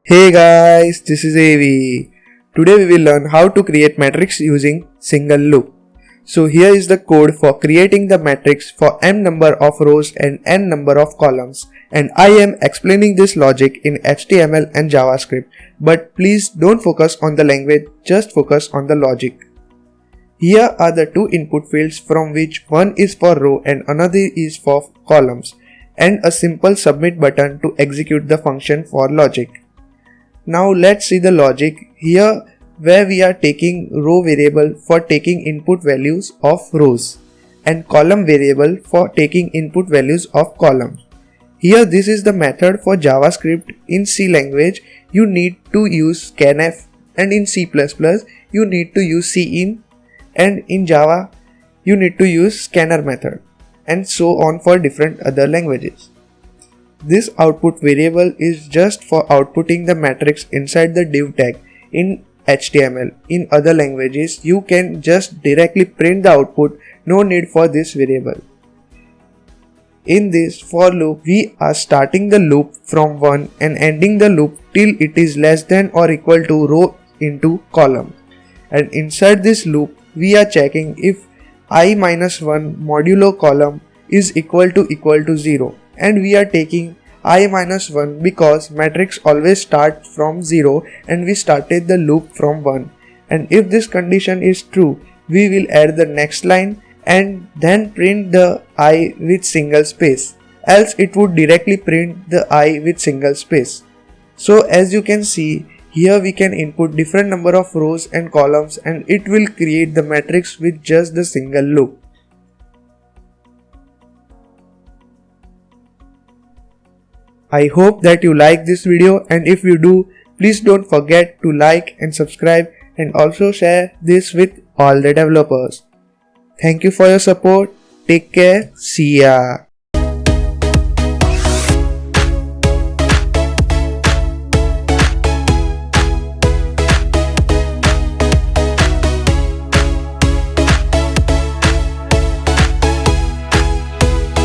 Hey guys, this is AV. Today we will learn how to create matrix using single loop. So here is the code for creating the matrix for m number of rows and n number of columns, and I am explaining this logic in HTML and JavaScript, but please don't focus on the language, just focus on the logic. Here are the two input fields from which one is for row and another is for columns, and a simple submit button to execute the function for logic. Now let's see the logic here where we are taking row variable for taking input values of rows and column variable for taking input values of columns. Here this is the method for JavaScript. In C language you need to use scanf, and in C++ you need to use cin, and in Java you need to use scanner method, and so on for different other languages. This output variable is just for outputting the matrix inside the div tag in HTML. In other languages, you can just directly print the output, no need for this variable. In this for loop, we are starting the loop from 1 and ending the loop till it is less than or equal to row into column. And inside this loop, we are checking if I-1 modulo column is equal to 0. And we are taking I-1 because matrix always starts from 0 and we started the loop from 1. And if this condition is true, we will add the next line and then print the I with single space, else it would directly print the I with single space. So as you can see, here we can input different number of rows and columns and it will create the matrix with just the single loop. I hope that you like this video, and if you do, please don't forget to like and subscribe and also share this with all the developers. Thank you for your support. Take care. See ya.